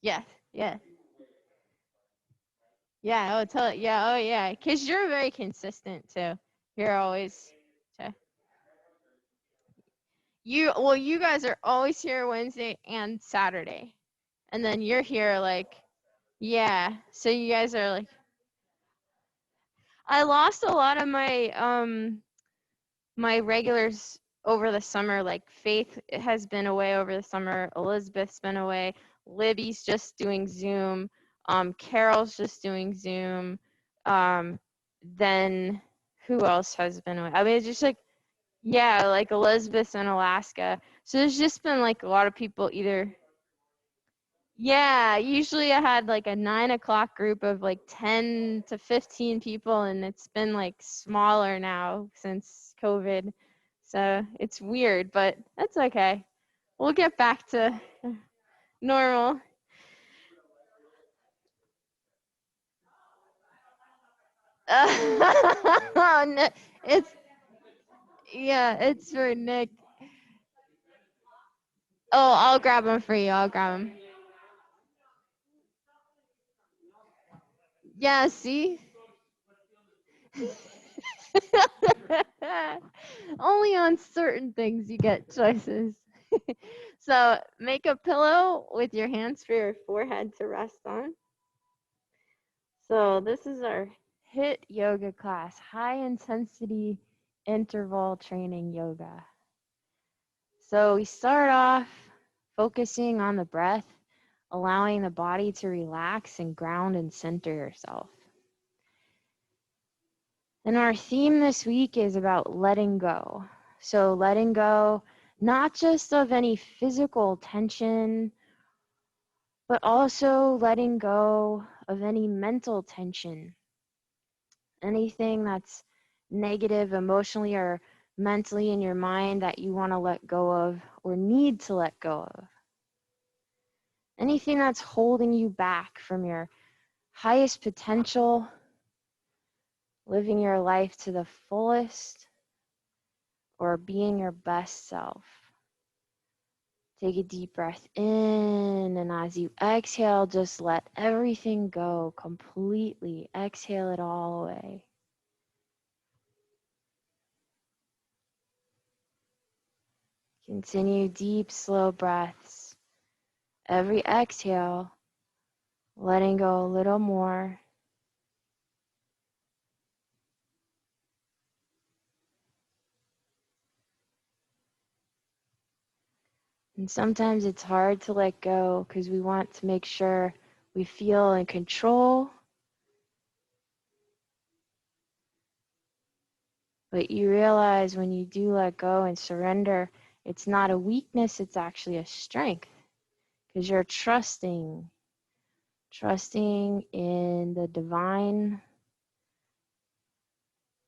Yeah, yeah. Yeah, oh, tell it. Yeah, oh, yeah. Because you're very consistent, too. You're always, so. Well, you guys are always here Wednesday and Saturday. And then you're here, like, yeah. So you guys are, like, I lost a lot of my regulars over the summer. Like, Faith has been away over the summer. Elizabeth's been away. Libby's just doing Zoom. Carol's just doing Zoom. Then who else has been away? I mean, it's just like, yeah, like Elizabeth's in Alaska. So there's just been like a lot of people either. Yeah, usually I had like a 9 o'clock group of like 10 to 15 people, and it's been like smaller now since COVID. So it's weird, but that's okay. We'll get back to normal. Oh, no, it's, yeah, it's for Nick. Oh, I'll grab him for you. I'll grab him. Yeah, see? Only on certain things you get choices. So make a pillow with your hands for your forehead to rest on. So this is our HIIT yoga class, high intensity interval training yoga. So we start off focusing on the breath, allowing the body to relax and ground and center yourself. And our theme this week is about letting go. So letting go not just of any physical tension, but also letting go of any mental tension, anything that's negative emotionally or mentally in your mind that you want to let go of or need to let go of. Anything that's holding you back from your highest potential, living your life to the fullest, or being your best self. Take a deep breath in, and as you exhale, just let everything go completely. Exhale it all away. Continue deep, slow breaths. Every exhale, letting go a little more. And sometimes it's hard to let go because we want to make sure we feel in control. But you realize when you do let go and surrender, it's not a weakness, it's actually a strength because you're trusting in the divine,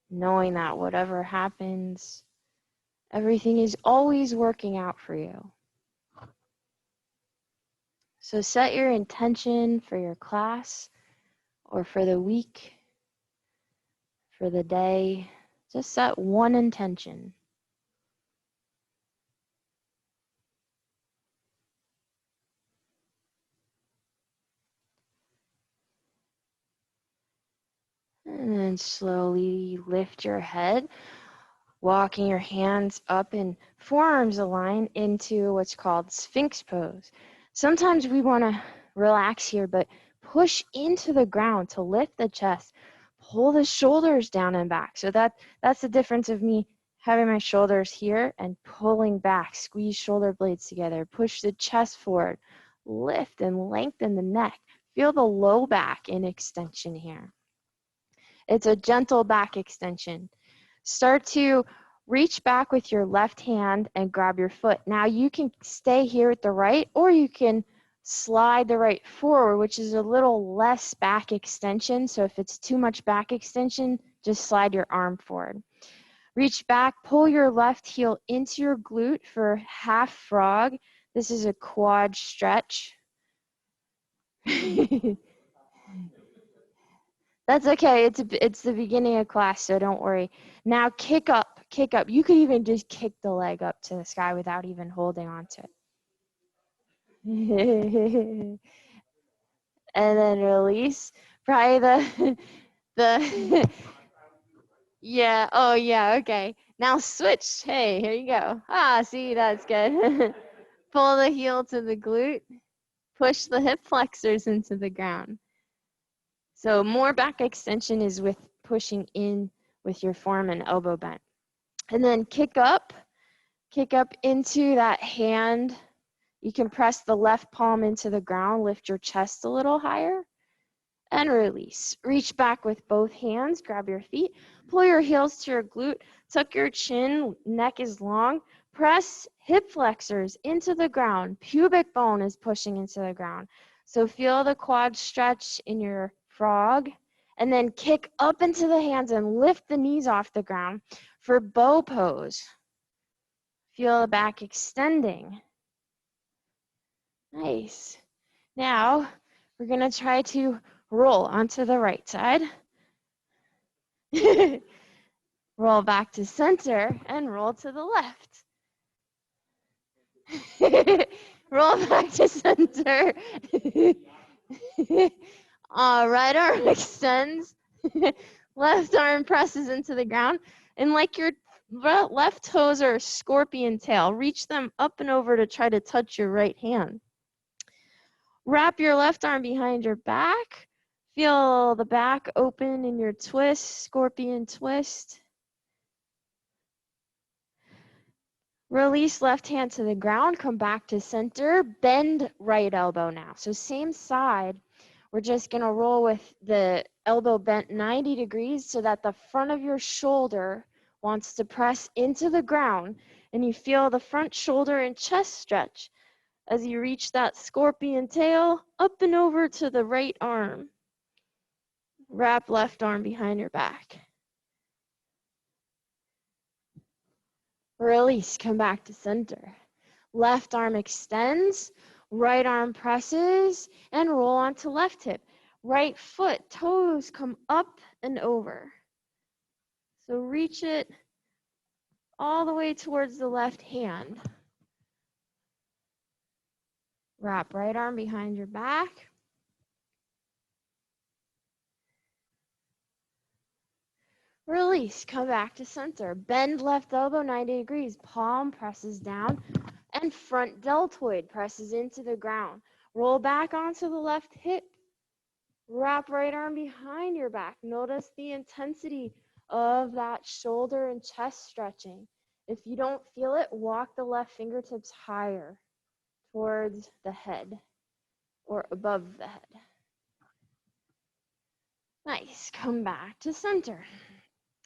knowing that whatever happens, everything is always working out for you. So set your intention for your class or for the week, for the day. Just set one intention. And then slowly lift your head, walking your hands up and forearms aligned into what's called Sphinx pose. Sometimes we want to relax here, but push into the ground to lift the chest. Pull the shoulders down and back. So that's the difference of me having my shoulders here and pulling back. Squeeze shoulder blades together. Push the chest forward. Lift and lengthen the neck. Feel the low back in extension here. It's a gentle back extension. Start to reach back with your left hand and grab your foot. Now you can stay here with the right, or you can slide the right forward, which is a little less back extension. So if it's too much back extension, just slide your arm forward. Reach back, pull your left heel into your glute for half frog. This is a quad stretch. That's okay. It's the beginning of class, so don't worry. Now kick up, kick up. You could even just kick the leg up to the sky without even holding on to it. and then release. Probably the yeah, oh yeah, okay. Now switch. Hey, here you go. Ah, see, that's good. Pull the heel to the glute. Push the hip flexors into the ground. So more back extension is with pushing in with your forearm and elbow bent. And then kick up into that hand. You can press the left palm into the ground, lift your chest a little higher, and release. Reach back with both hands, grab your feet, pull your heels to your glute, tuck your chin, neck is long, press hip flexors into the ground. Pubic bone is pushing into the ground. So feel the quad stretch in your frog, and then kick up into the hands and lift the knees off the ground for bow pose. Feel the back extending. Nice. Now, we're going to try to roll onto the right side. Roll back to center and roll to the left. Roll back to center. Right arm extends. Left arm presses into the ground. And like your left toes are a scorpion tail, reach them up and over to try to touch your right hand. Wrap your left arm behind your back. Feel the back open in your twist, scorpion twist. Release left hand to the ground, come back to center, bend right elbow now. So same side, we're just gonna roll with the elbow bent 90 degrees so that the front of your shoulder wants to press into the ground and you feel the front shoulder and chest stretch as you reach that scorpion tail up and over to the right arm. Wrap left arm behind your back. Release, come back to center. Left arm extends, right arm presses, and roll onto left hip. Right foot, toes come up and over. So reach it all the way towards the left hand. Wrap right arm behind your back. Release, come back to center. Bend left elbow 90 degrees. Palm presses down and front deltoid presses into the ground. Roll back onto the left hip. Wrap right arm behind your back. Notice the intensity of that shoulder and chest stretching. If you don't feel it, walk the left fingertips higher towards the head or above the head. Nice. Come back to center.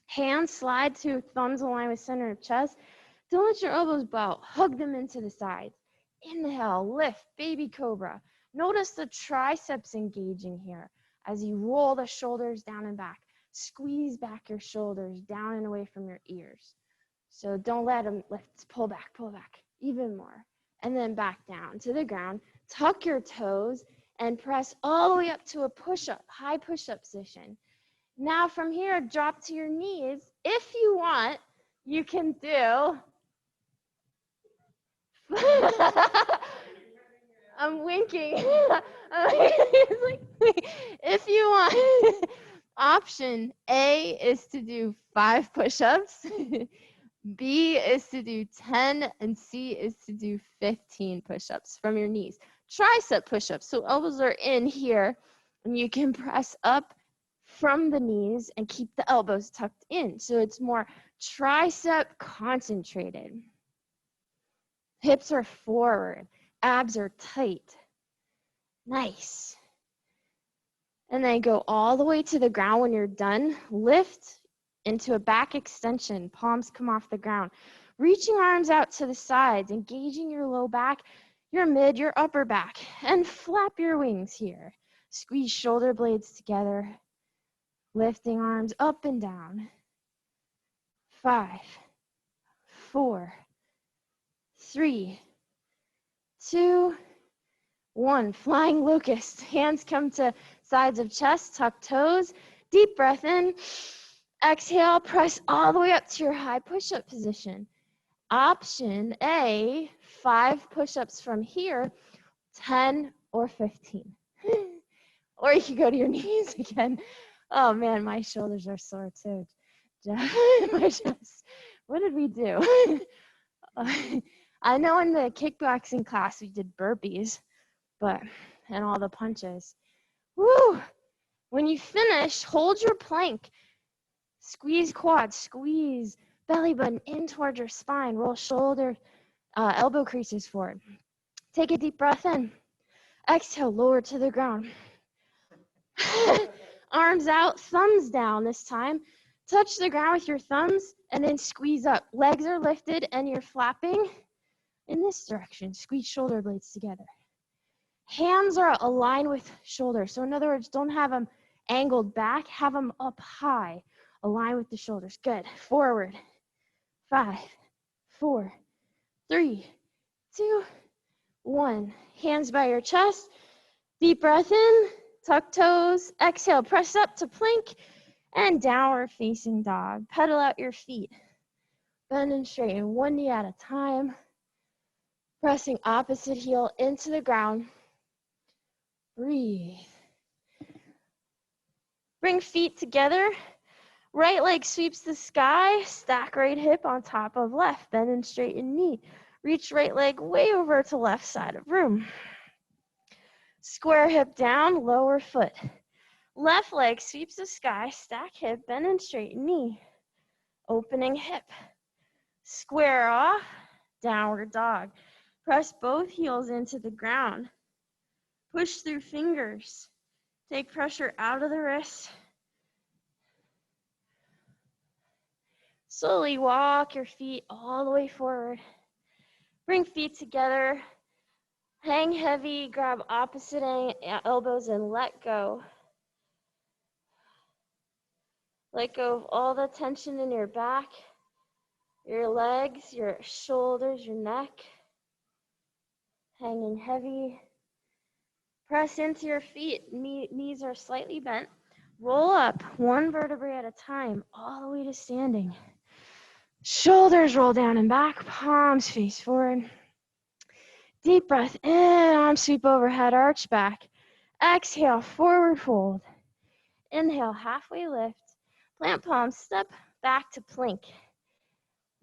Hands slide to thumbs align with center of chest. Don't let your elbows bow. Hug them into the sides. Inhale, lift, baby cobra. Notice the triceps engaging here as you roll the shoulders down and back. Squeeze back your shoulders down and away from your ears. So don't let them lift. Pull back, even more. And then back down to the ground. Tuck your toes and press all the way up to a push-up, high push-up position. Now from here, drop to your knees. If you want, you can do. I'm winking. If you want, option A is to do 5 push-ups, B is to do 10, and C is to do 15 push-ups from your knees. Tricep push-ups, so elbows are in here, and you can press up from the knees and keep the elbows tucked in. So it's more tricep concentrated. Hips are forward, abs are tight. Nice. And then go all the way to the ground. When you're done, lift into a back extension. Palms come off the ground. Reaching arms out to the sides, engaging your low back, your mid, your upper back, and flap your wings here. Squeeze shoulder blades together. Lifting arms up and down. 5, 4, 3, 2, 1. Flying locust. Hands come to sides of chest, tuck toes. Deep breath in. Exhale, press all the way up to your high push-up position. Option A, 5 push-ups from here, 10 or 15. Or you can go to your knees again. Oh man, my shoulders are sore too. My chest. What did we do? I know in the kickboxing class we did burpees, and all the punches. Woo! When you finish, hold your plank. Squeeze quads, squeeze belly button in towards your spine. Roll elbow creases forward. Take a deep breath in. Exhale, lower to the ground. Arms out, thumbs down this time. Touch the ground with your thumbs and then squeeze up. Legs are lifted and you're flapping in this direction. Squeeze shoulder blades together. Hands are aligned with shoulders. So in other words, don't have them angled back. Have them up high. Align with the shoulders. Good. Forward. 5, 4, 3, 2, 1. Hands by your chest. Deep breath in. Tuck toes. Exhale. Press up to plank and downward facing dog. Pedal out your feet. Bend and straighten one knee at a time. Pressing opposite heel into the ground. Breathe. Bring feet together. Right leg sweeps the sky. Stack right hip on top of left. Bend and straighten knee. Reach right leg way over to left side of room. Square hip down, lower foot. Left leg sweeps the sky. Stack hip, bend and straighten knee. Opening hip. Square off, downward dog. Press both heels into the ground. Push through fingers. Take pressure out of the wrist. Slowly walk your feet all the way forward. Bring feet together. Hang heavy, grab opposite elbows and let go. Let go of all the tension in your back, your legs, your shoulders, your neck. Hanging heavy. Press into your feet. Knees are slightly bent. Roll up one vertebrae at a time, all the way to standing. Shoulders roll down and back, palms face forward. Deep breath in, arm sweep overhead, arch back. Exhale, forward fold. Inhale, halfway lift. Plant palms, step back to plank.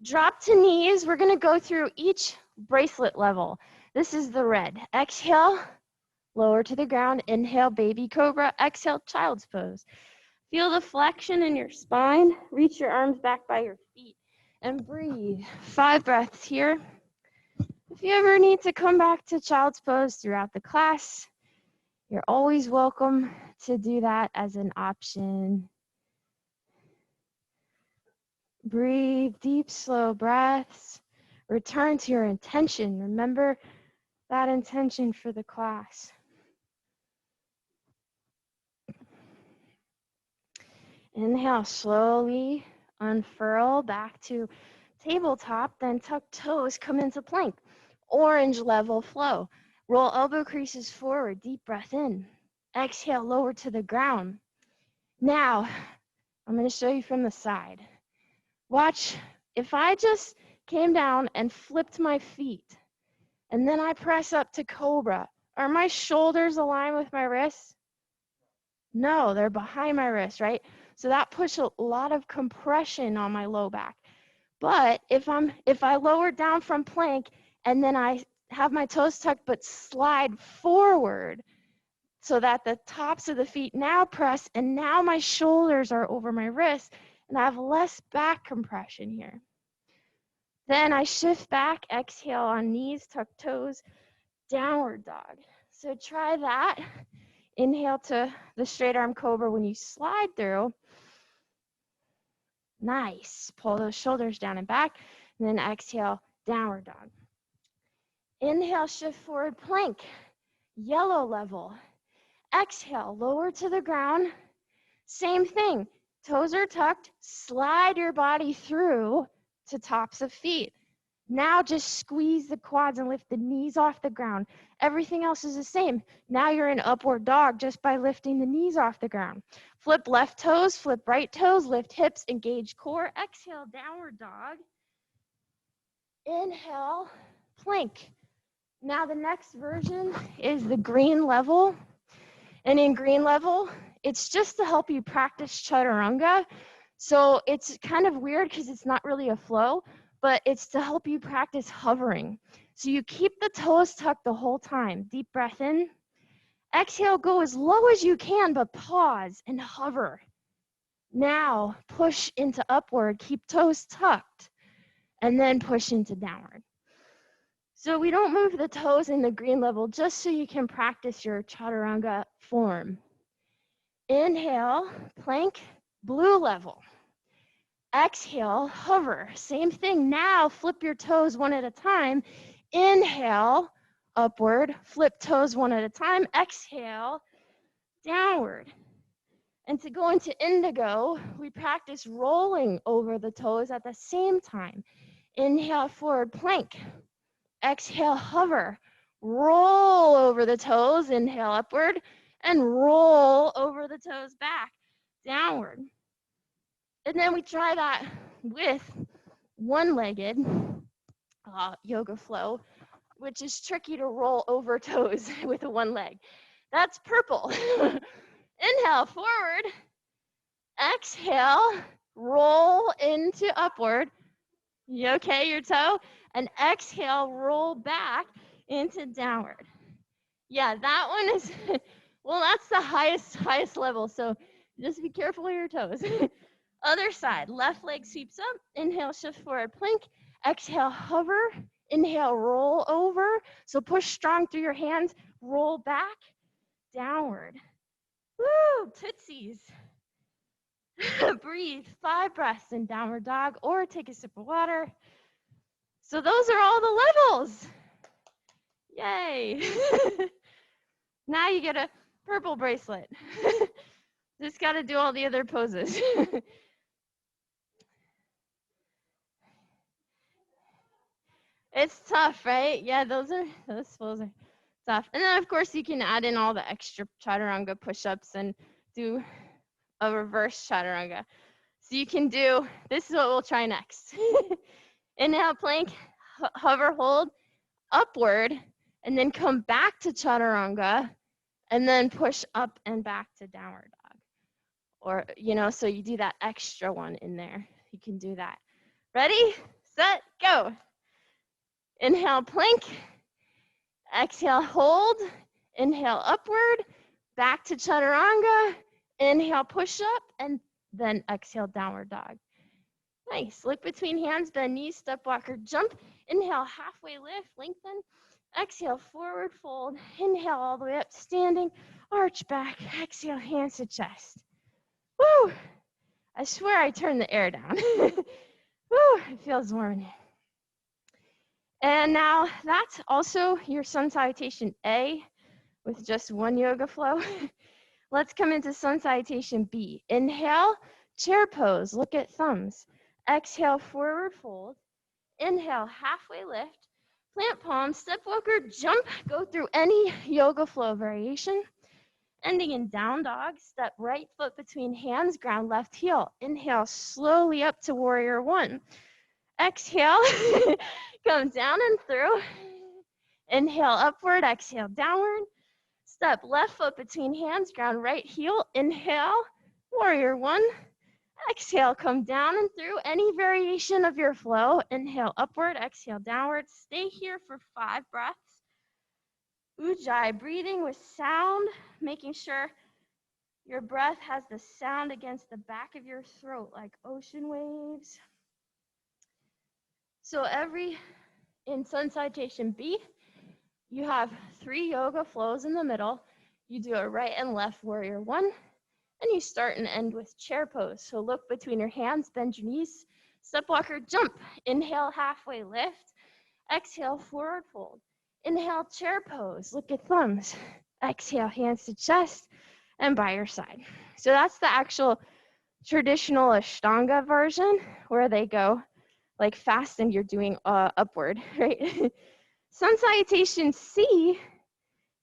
Drop to knees. We're going to go through each bracelet level. This is the red. Exhale, lower to the ground. Inhale, baby cobra. Exhale, child's pose. Feel the flexion in your spine. Reach your arms back by your feet and breathe. 5 breaths here. If you ever need to come back to child's pose throughout the class, you're always welcome to do that as an option. Breathe deep, slow breaths. Return to your intention. Remember that intention for the class. Inhale, slowly unfurl back to tabletop, then tuck toes, come into plank. Orange level flow. Roll elbow creases forward, deep breath in. Exhale, lower to the ground. Now, I'm going to show you from the side. Watch, if I just came down and flipped my feet, and then I press up to cobra, are my shoulders aligned with my wrists? No, they're behind my wrist, right? So that puts a lot of compression on my low back. But if I lower down from plank and then I have my toes tucked but slide forward so that the tops of the feet now press and now my shoulders are over my wrists and I have less back compression here. Then I shift back, exhale on knees, tuck toes, downward dog. So try that. Inhale to the straight arm cobra when you slide through. Nice. Pull those shoulders down and back. And then exhale, downward dog. Inhale, shift forward, plank. Yellow level. Exhale, lower to the ground. Same thing. Toes are tucked. Slide your body through to tops of feet. Now just squeeze the quads and lift the knees off the ground. Everything else is the same. Now you're in upward dog just by lifting the knees off the ground. Flip left toes, flip right toes, lift hips, engage core. Exhale, downward dog. Inhale, plank. Now the next version is the green level. And in green level, it's just to help you practice chaturanga. So it's kind of weird because it's not really a flow, but it's to help you practice hovering. So you keep the toes tucked the whole time. Deep breath in. Exhale, go as low as you can, but pause and hover. Now push into upward, keep toes tucked, and then push into downward. So we don't move the toes in the green level just so you can practice your chaturanga form. Inhale, plank, blue level. Exhale, hover. Same thing. Now flip your toes one at a time. Inhale, upward. Flip toes one at a time. Exhale, downward. And to go into indigo, we practice rolling over the toes at the same time. Inhale, forward plank. Exhale, hover. Roll over the toes. Inhale, upward. And roll over the toes back, downward. And then we try that with one-legged yoga flow, which is tricky to roll over toes with a one leg. That's purple. Inhale, forward. Exhale, roll into upward. You okay, your toe? And exhale, roll back into downward. Yeah, that one is, well, that's the highest level. So just be careful of your toes. Other side, left leg sweeps up. Inhale, shift forward, plank. Exhale, hover. Inhale, roll over. So push strong through your hands. Roll back, downward. Woo, tootsies. Breathe, 5 breaths in downward dog or take a sip of water. So those are all the levels. Yay. Now you get a purple bracelet. Just got to do all the other poses. It's tough, right? Yeah, those poses are tough. And then, of course, you can add in all the extra chaturanga push-ups and do a reverse chaturanga. So you can do, this is what we'll try next. Inhale, plank, hover, hold, upward, and then come back to chaturanga, and then push up and back to downward dog. Or, so you do that extra one in there. You can do that. Ready, set, go. Inhale, plank. Exhale, hold. Inhale, upward. Back to chaturanga. Inhale, push up. And then exhale, downward dog. Nice. Look between hands, bend knees, step walker, jump. Inhale, halfway lift, lengthen. Exhale, forward fold. Inhale, all the way up, standing. Arch back. Exhale, hands to chest. Woo! I swear I turned the air down. Woo! It feels warm in here. And now that's also your sun salutation A with just one yoga flow. Let's come into sun salutation B. Inhale, chair pose, look at thumbs. Exhale, forward fold. Inhale, halfway lift. Plant palms, step walker, jump, go through any yoga flow variation. Ending in down dog, step right foot between hands, ground left heel. Inhale, slowly up to warrior one. Exhale, come down and through. Inhale, upward, exhale, downward. Step left foot between hands, ground right heel. Inhale, warrior one. Exhale, come down and through any variation of your flow. Inhale, upward, exhale, downward. Stay here for 5 breaths. Ujjayi, breathing with sound, making sure your breath has the sound against the back of your throat like ocean waves. So in sun salutation B, you have 3 yoga flows in the middle. You do a right and left warrior one, and you start and end with chair pose. So look between your hands, bend your knees, step walker, jump. Inhale, halfway lift. Exhale, forward fold. Inhale, chair pose, look at thumbs. Exhale, hands to chest and by your side. So that's the actual traditional Ashtanga version where they go like fast and you're doing upward, right? Sun salutation C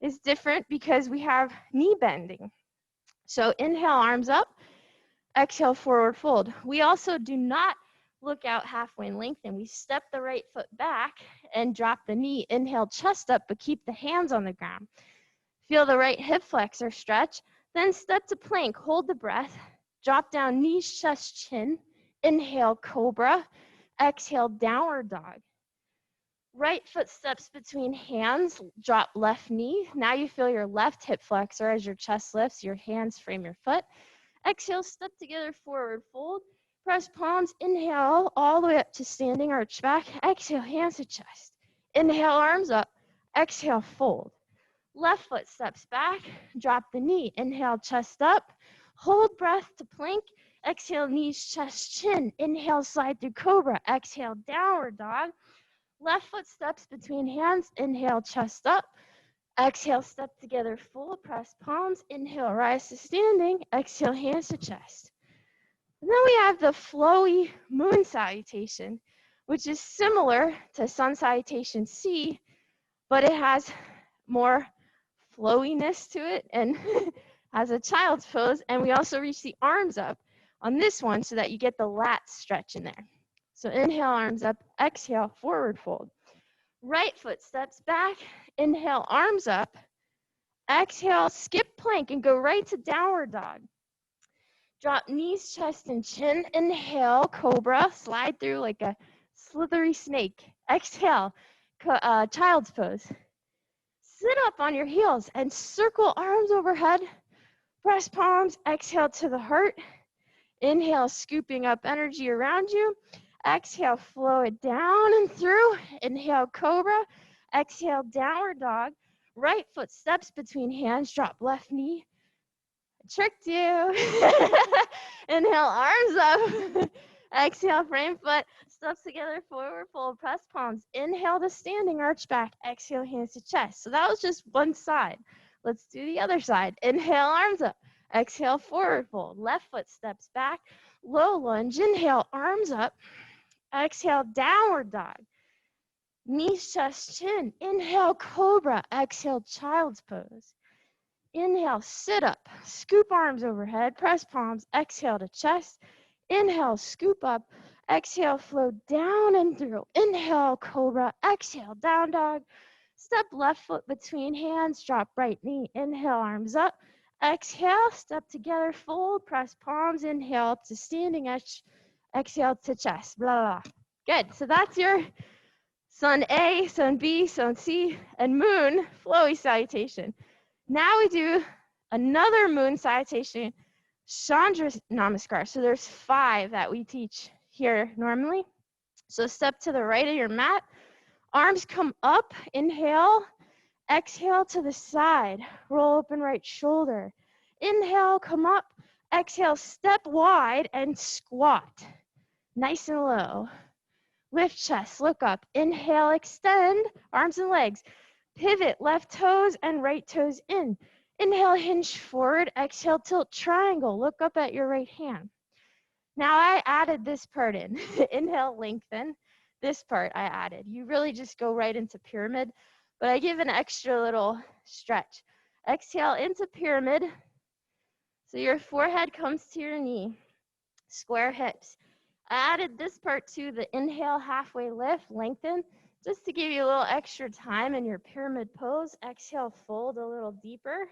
is different because we have knee bending. So inhale, arms up, exhale, forward fold. We also do not look out halfway and lengthen. We step the right foot back and drop the knee. Inhale, chest up, but keep the hands on the ground. Feel the right hip flexor stretch. Then step to plank. Hold the breath. Drop down, knees, chest, chin. Inhale, cobra. Exhale, downward dog. Right foot steps between hands. Drop left knee. Now you feel your left hip flexor as your chest lifts. Your hands frame your foot. Exhale, step together, forward fold. Press palms. Inhale, all the way up to standing arch back. Exhale, hands to chest. Inhale, arms up. Exhale, fold. Left foot steps back, drop the knee. Inhale, chest up. Hold breath to plank. Exhale, knees, chest, chin. Inhale, slide through cobra. Exhale, downward dog. Left foot steps between hands. Inhale, chest up. Exhale, step together, full. Press palms. Inhale, rise to standing. Exhale, hands to chest. And then we have the flowy moon salutation, which is similar to sun salutation C, but it has more flowiness to it and has a child's pose. And we also reach the arms up on this one so that you get the lats stretch in there. So inhale, arms up. Exhale, forward fold. Right foot steps back. Inhale, arms up. Exhale, skip plank and go right to downward dog. Drop knees, chest, and chin. Inhale, cobra. Slide through like a slithery snake. Exhale, child's pose. Sit up on your heels and circle arms overhead. Press palms. Exhale to the heart. Inhale, scooping up energy around you. Exhale, flow it down and through. Inhale, cobra. Exhale, downward dog. Right foot steps between hands. Drop left knee. Tricked you. Inhale, arms up. Exhale, frame foot. Steps together, forward fold. Press palms. Inhale to standing, arch back. Exhale, hands to chest. So that was just one side. Let's do the other side. Inhale, arms up. Exhale, forward fold. Left foot steps back. Low lunge. Inhale, arms up. Exhale, downward dog. Knees, chest, chin. Inhale, cobra. Exhale, child's pose. Inhale, sit up. Scoop arms overhead. Press palms. Exhale to chest. Inhale, scoop up. Exhale, flow down and through. Inhale, cobra. Exhale, down dog. Step left foot between hands. Drop right knee. Inhale, arms up. Exhale, step together, fold. Press palms. Inhale up to standing edge. Exhale to chest. Blah, blah. Good. So that's your sun A, sun B, sun C, and moon flowy salutation. Now we do another moon salutation, Chandra Namaskar. So there's 5 that we teach here normally. So step to the right of your mat. Arms come up. Inhale. Exhale to the side. Roll open right shoulder. Inhale, come up. Exhale, step wide and squat. Nice and low. Lift chest, look up. Inhale, extend, arms and legs. Pivot, left toes and right toes in. Inhale, hinge forward. Exhale, tilt triangle. Look up at your right hand. Now I added this part in. Inhale, lengthen. This part I added. You really just go right into pyramid, but I give an extra little stretch. Exhale into pyramid. So your forehead comes to your knee. Square hips. I added this part to the inhale, halfway lift, lengthen, just to give you a little extra time in your pyramid pose. Exhale, fold a little deeper.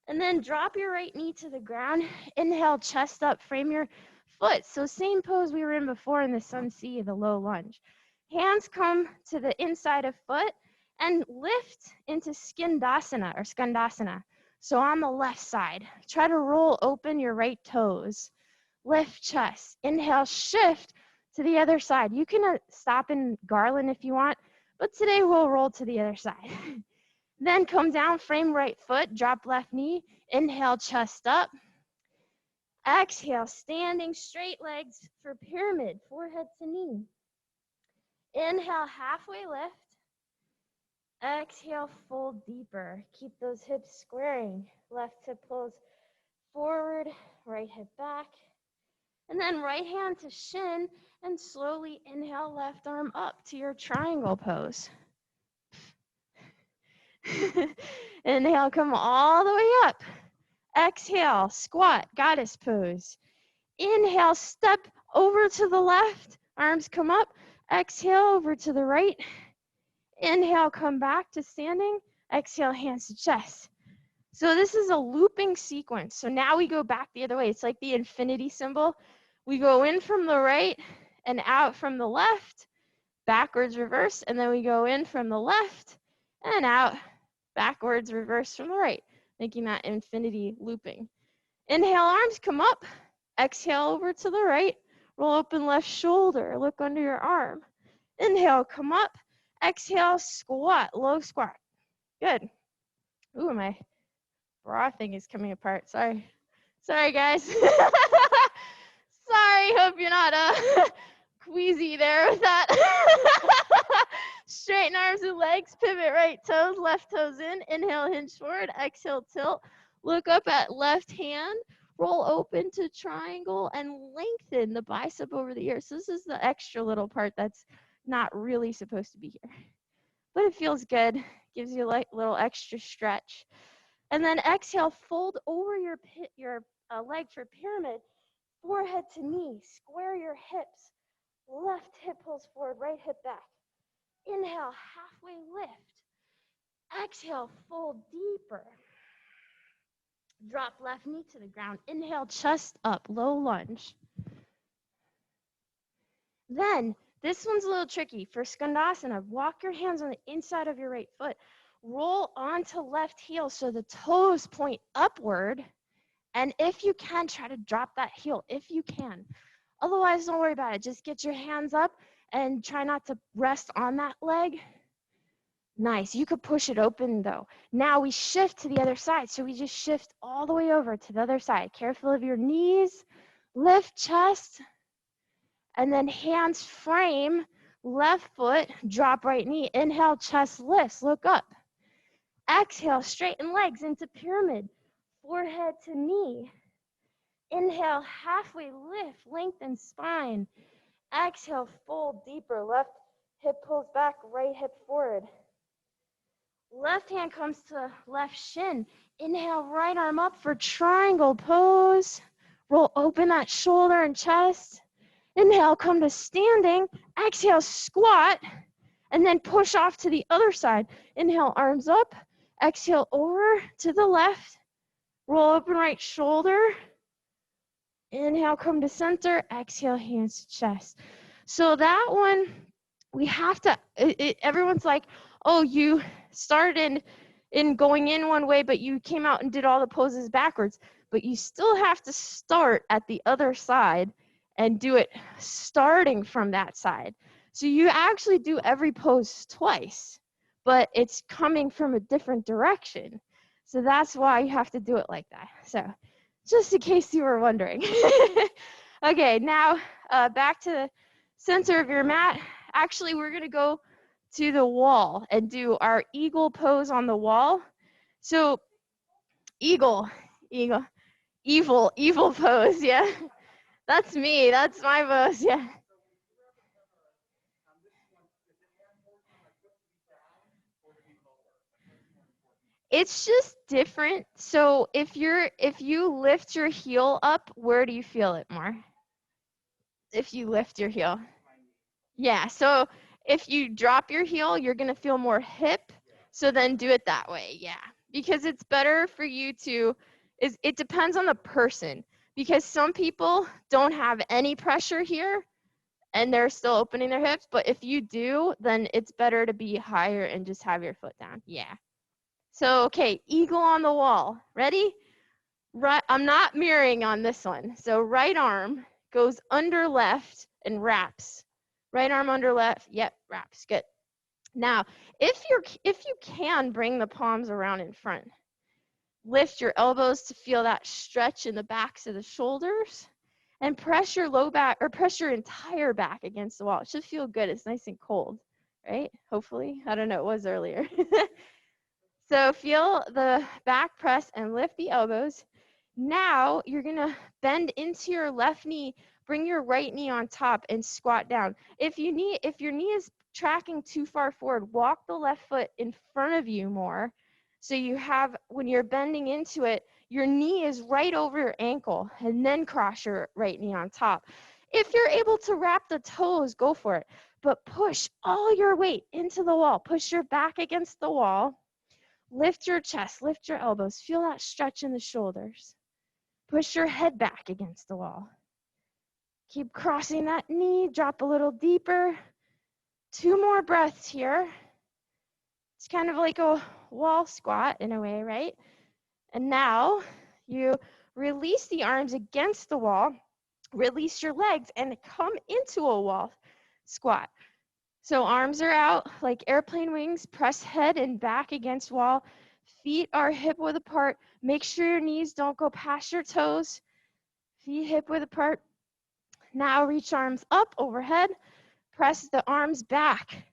And then drop your right knee to the ground. Inhale, chest up, frame your foot. So same pose we were in before in the sun C, the low lunge. Hands come to the inside of foot and lift into Skandasana or Skandasana. So on the left side, try to roll open your right toes. Lift chest. Inhale, shift to the other side. You can stop in garland if you want, but today we'll roll to the other side. Then come down, frame right foot, drop left knee. Inhale, chest up. Exhale, standing straight legs for pyramid, forehead to knee. Inhale, halfway lift. Exhale, fold deeper. Keep those hips squaring. Left hip pulls forward, right hip back. And then right hand to shin and slowly inhale, left arm up to your triangle pose. Inhale, come all the way up. Exhale, squat, goddess pose. Inhale, step over to the left. Arms come up. Exhale, over to the right. Inhale, come back to standing. Exhale, hands to chest. So this is a looping sequence. So now we go back the other way. It's like the infinity symbol. We go in from the right and out from the left, backwards, reverse, and then we go in from the left and out, backwards, reverse from the right, making that infinity looping. Inhale, arms come up. Exhale over to the right. Roll open left shoulder. Look under your arm. Inhale, come up. Exhale, squat, low squat. Good. Ooh, my bra thing is coming apart. Sorry. Sorry, guys. Sorry. Hope you're not queasy there with that. Straighten arms and legs. Pivot right toes, left toes in. Inhale, hinge forward. Exhale, tilt. Look up at left hand. Roll open to triangle and lengthen the bicep over the ear. So this is the extra little part that's not really supposed to be here. But it feels good. Gives you a little extra stretch. And then exhale, fold over your leg for pyramid, forehead to knee, square your hips, left hip pulls forward, right hip back. Inhale, halfway lift. Exhale, fold deeper. Drop left knee to the ground. Inhale, chest up, low lunge. Then, this one's a little tricky. For Skandasana, walk your hands on the inside of your right foot. Roll onto left heel so the toes point upward. And if you can, try to drop that heel, if you can. Otherwise, don't worry about it. Just get your hands up and try not to rest on that leg. Nice. You could push it open, though. Now we shift to the other side. So we just shift all the way over to the other side. Careful of your knees. Lift chest. And then hands frame. Left foot. Drop right knee. Inhale, chest lifts. Look up. Exhale, straighten legs into pyramid. Forehead to knee. Inhale, halfway lift, lengthen spine. Exhale, fold deeper. Left hip pulls back, right hip forward. Left hand comes to left shin. Inhale, right arm up for triangle pose. Roll open that shoulder and chest. Inhale, come to standing. Exhale, squat. And then push off to the other side. Inhale, arms up. Exhale, over to the left. Roll open right shoulder. Inhale, come to center. Exhale, hands to chest. So that one, we have to, everyone's like, oh, you started in going in one way, but you came out and did all the poses backwards. But you still have to start at the other side and do it starting from that side. So you actually do every pose twice, but it's coming from a different direction. So that's why you have to do it like that. So just in case you were wondering. Okay, now back to the center of your mat. Actually, we're going to go to the wall and do our eagle pose on the wall. So evil pose, yeah. That's me, that's my pose, yeah. It's just different. So if you lift your heel up, where do you feel it more? If you lift your heel. Yeah, so if you drop your heel, you're going to feel more hip. So then do it that way. Yeah. Because it's better for you to it depends on the person, because some people don't have any pressure here and they're still opening their hips, but if you do, then it's better to be higher and just have your foot down. Yeah. So, okay, eagle on the wall. Ready? Right, I'm not mirroring on this one. So right arm goes under left and wraps. Right arm under left. Yep, wraps. Good. Now, if you can bring the palms around in front, lift your elbows to feel that stretch in the backs of the shoulders, and press your low back or press your entire back against the wall. It should feel good. It's nice and cold, right? Hopefully. I don't know. It was earlier. So feel the back press and lift the elbows. Now you're going to bend into your left knee, bring your right knee on top and squat down. If your knee is tracking too far forward, walk the left foot in front of you more. So you have, when you're bending into it, your knee is right over your ankle, and then cross your right knee on top. If you're able to wrap the toes, go for it. But push all your weight into the wall. Push your back against the wall. Lift your chest, lift your elbows. Feel that stretch in the shoulders. Push your head back against the wall. Keep crossing that knee, drop a little deeper. 2 more breaths here. It's kind of like a wall squat in a way, right? And now you release the arms against the wall, release your legs, and come into a wall squat. So arms are out like airplane wings, press head and back against wall. Feet are hip width apart. Make sure your knees don't go past your toes. Feet hip width apart. Now reach arms up overhead. Press the arms back.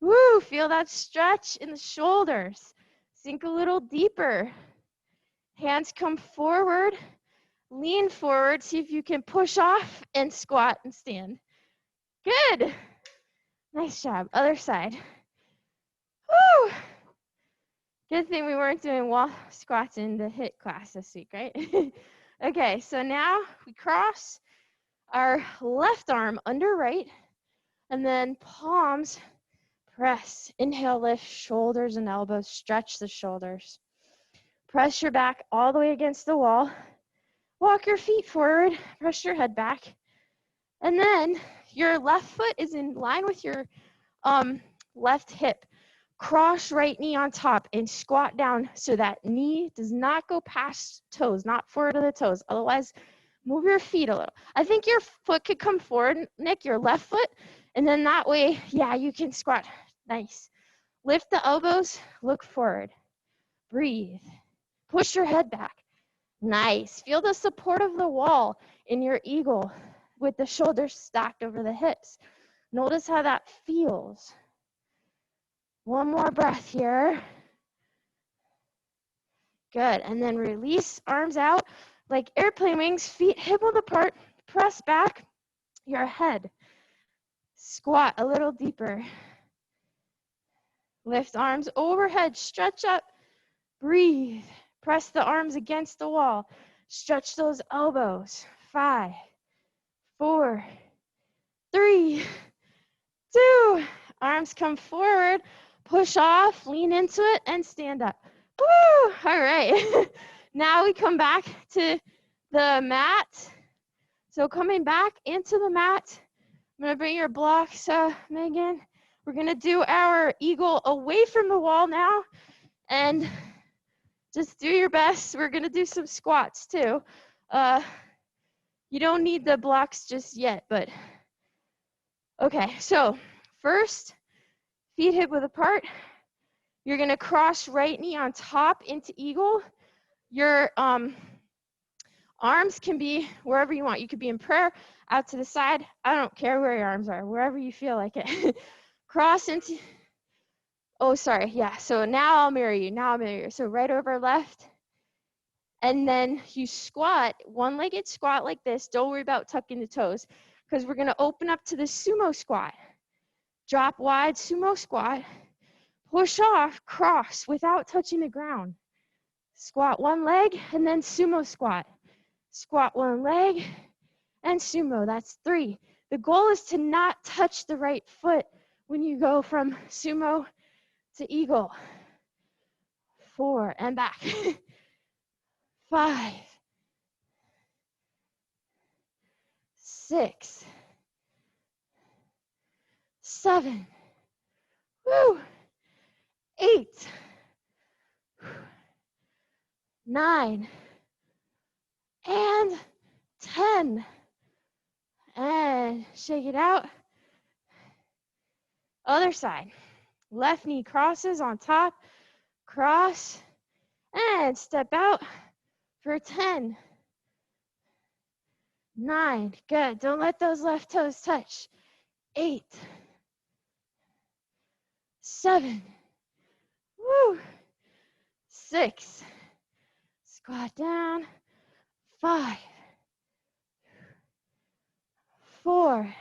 Woo, feel that stretch in the shoulders. Sink a little deeper. Hands come forward. Lean forward. See if you can push off and squat and stand. Good. Nice job. Other side. Woo. Good thing we weren't doing wall squats in the HIIT class this week, right? Okay, so now we cross our left arm under right, and then palms press. Inhale, lift shoulders and elbows, stretch the shoulders. Press your back all the way against the wall. Walk your feet forward, press your head back. And then your left foot is in line with your left hip. Cross right knee on top and squat down so that knee does not go past toes, not forward of the toes. Otherwise, move your feet a little. I think your foot could come forward, Nick, your left foot, and then that way, yeah, you can squat. Nice. Lift the elbows, look forward. Breathe. Push your head back. Nice. Feel the support of the wall in your eagle with the shoulders stacked over the hips. Notice how that feels. One more breath here. Good. And then release, arms out like airplane wings, feet hip width apart. Press back your head. Squat a little deeper. Lift arms overhead, stretch up. Breathe. Press the arms against the wall. Stretch those elbows. 5, 4, 3, 2. Arms come forward. Push off, lean into it, and stand up. Woo! All right. Now we come back to the mat. So coming back into the mat, I'm going to bring your blocks, Megan. We're going to do our eagle away from the wall now. And just do your best. We're going to do some squats too. You don't need the blocks just yet, but okay. So first, feet hip width apart. You're going to cross right knee on top into eagle. Your arms can be wherever you want. You could be in prayer, out to the side. I don't care where your arms are, wherever you feel like it. Cross into, oh, sorry. Yeah. So now I'll mirror you. So right over left. And then you squat, one-legged squat like this. Don't worry about tucking the toes because we're going to open up to the sumo squat. Drop wide, sumo squat. Push off, cross without touching the ground. Squat one leg and then sumo squat. Squat one leg and sumo. That's 3. The goal is to not touch the right foot when you go from sumo to eagle. 4 and back. 5, 6, 7, woo, 8, 9, and 10. And shake it out. Other side. Left knee crosses on top. Cross. And step out for 10. 9. Good. Don't let those left toes touch. 8. 7. Woo. 6. Squat down. 5. 4.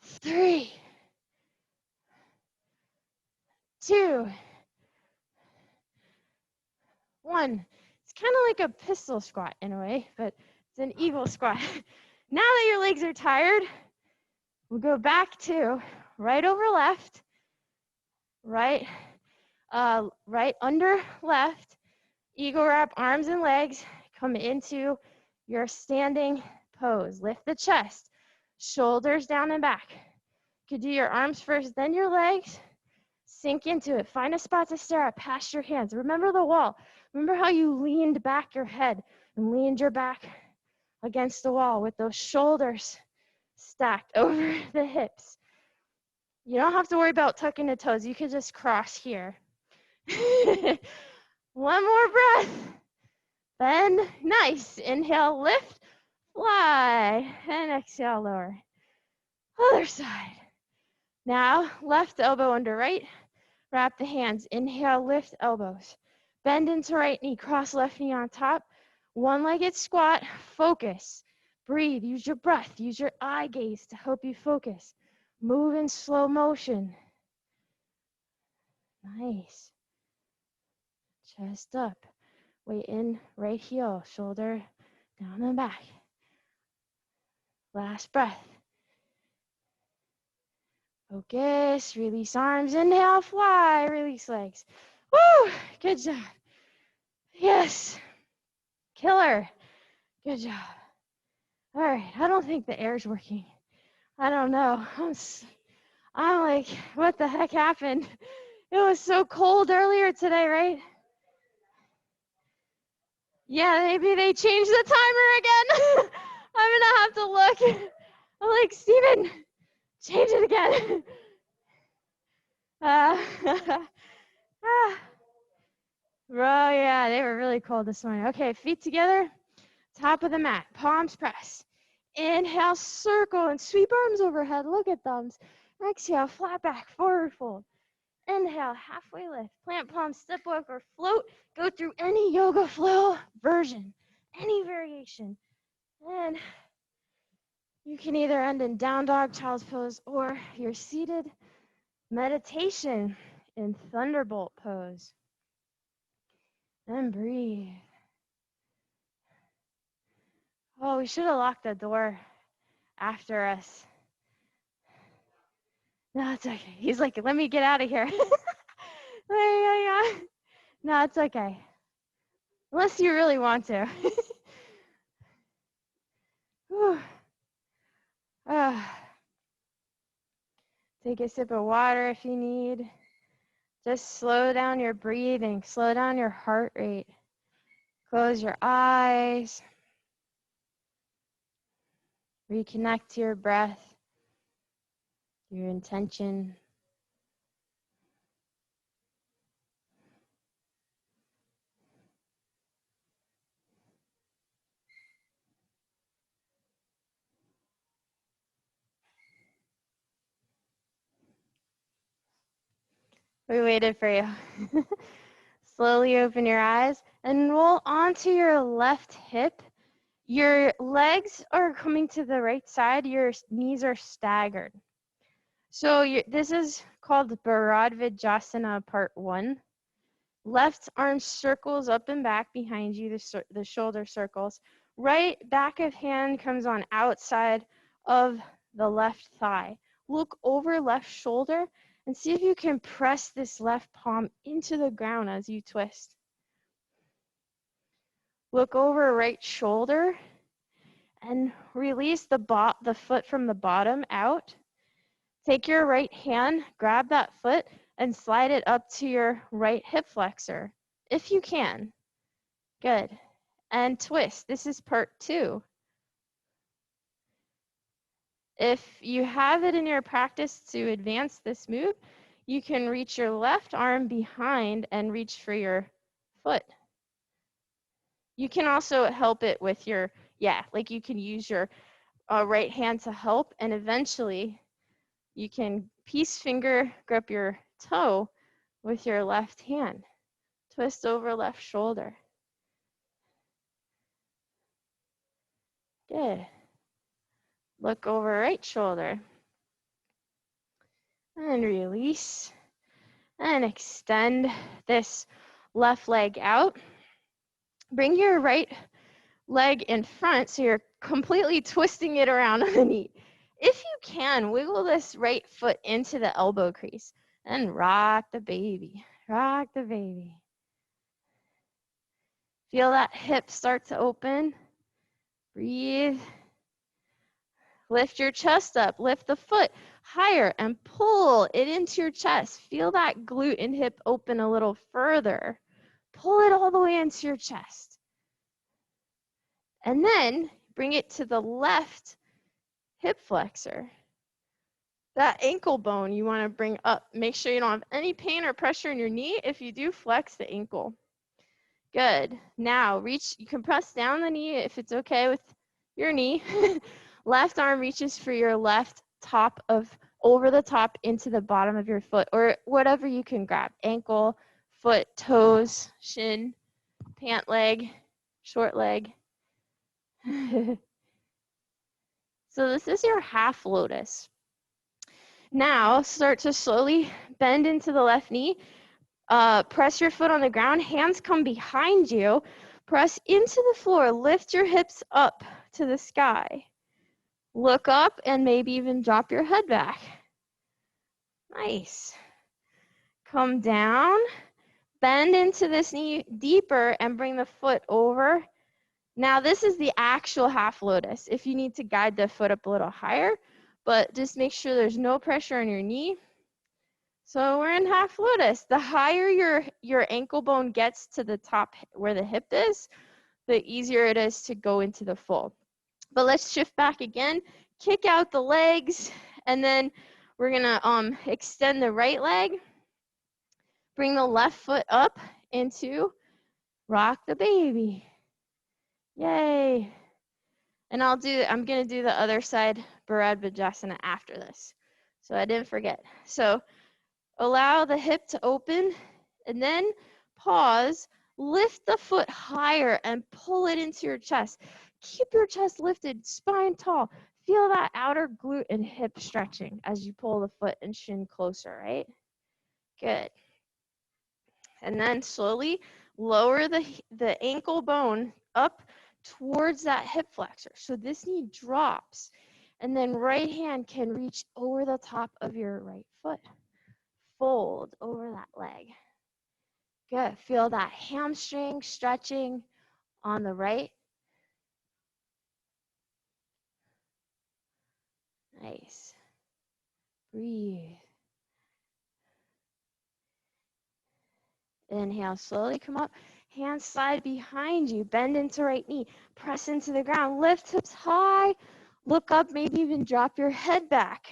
3. 2. 1. It's kind of like a pistol squat in a way, but it's an eagle squat. Now that your legs are tired, we'll go back to right over left, right right under left. Eagle wrap, arms and legs. Come into your standing pose. Lift the chest, shoulders down and back. You could do your arms first, then your legs. Sink into it. Find a spot to stare at past your hands. Remember the wall. Remember how you leaned back your head and leaned your back against the wall with those shoulders stacked over the hips. You don't have to worry about tucking the toes. You could just cross here. One more breath. Bend. Nice. Inhale, lift, fly. And exhale, lower. Other side. Now, left elbow under right. Wrap the hands. Inhale, lift elbows. Bend into right knee. Cross left knee on top. One-legged squat. Focus. Breathe. Use your breath. Use your eye gaze to help you focus. Move in slow motion. Nice. Chest up. Weight in, right heel. Shoulder down and back. Last breath. Focus. Release arms. Inhale, fly. Release legs. Woo! Good job. Yes. Killer. Good job. All right. I don't think the air's working. I don't know. I'm like, what the heck happened? It was so cold earlier today, right? Yeah, maybe they changed the timer again. I'm going to have to look. I'm like, Steven, change it again. Bro, yeah, they were really cold this morning. Okay, feet together, top of the mat, palms press. Inhale, circle and sweep arms overhead. Look at thumbs. Exhale, flat back, forward fold. Inhale, halfway lift. Plant palms, step walk or float. Go through any yoga flow version, any variation. And you can either end in down dog, child's pose, or your seated meditation in thunderbolt pose. And breathe. Oh, we should have locked the door after us. No, it's okay. He's like, let me get out of here. No, it's okay. Unless you really want to. Take a sip of water if you need. Just slow down your breathing. Slow down your heart rate. Close your eyes. Reconnect to your breath, your intention. We waited for you. Slowly open your eyes and roll onto your left hip. Your legs are coming to the right side. Your knees are staggered. So this is called Bharadvajasana Part 1. Left arm circles up and back behind you, the shoulder circles. Right back of hand comes on outside of the left thigh. Look over left shoulder and see if you can press this left palm into the ground as you twist. Look over right shoulder and release the foot from the bottom out. Take your right hand, grab that foot, and slide it up to your right hip flexor, if you can. Good. And twist. This is part 2. If you have it in your practice to advance this move, you can reach your left arm behind and reach for your foot. You can also help it with your, like you can use your right hand to help, and eventually you can peace finger grip your toe with your left hand. Twist over left shoulder. Good. Look over right shoulder. And release. And extend this left leg out. Bring your right leg in front so you're completely twisting it around on the knee. If you can, wiggle this right foot into the elbow crease and rock the baby. Rock the baby. Feel that hip start to open. Breathe. Lift your chest up. Lift the foot higher and pull it into your chest. Feel that glute and hip open a little further. Pull it all the way into your chest. And then bring it to the left hip flexor. That ankle bone you want to bring up. Make sure you don't have any pain or pressure in your knee. If you do, flex the ankle. Good. Now reach, you can press down the knee if it's okay with your knee. Left arm reaches for your left top of, over the top into the bottom of your foot, or whatever you can grab. Ankle, foot, toes, shin, pant leg, short leg. So this is your half lotus. Now start to slowly bend into the left knee. Press your foot on the ground. Hands come behind you. Press into the floor. Lift your hips up to the sky. Look up and maybe even drop your head back. Nice. Come down. Bend into this knee deeper and bring the foot over. Now this is the actual half lotus. If you need to guide the foot up a little higher, but just make sure there's no pressure on your knee. So we're in half lotus. The higher your ankle bone gets to the top where the hip is, the easier it is to go into the full. But let's shift back again. Kick out the legs, and then we're gonna extend the right leg. Bring the left foot up into rock the baby. Yay. And I'm gonna do the other side, Bharadvajasana, after this. So I didn't forget. So allow the hip to open, and then pause. Lift the foot higher and pull it into your chest. Keep your chest lifted, spine tall. Feel that outer glute and hip stretching as you pull the foot and shin closer, right? Good. And then slowly lower the ankle bone up towards that hip flexor. So this knee drops, and then right hand can reach over the top of your right foot. Fold over that leg. Good. Feel that hamstring stretching on the right. Nice. Breathe. Inhale, slowly come up. Hands slide behind you. Bend into right knee. Press into the ground. Lift hips high. Look up, maybe even drop your head back.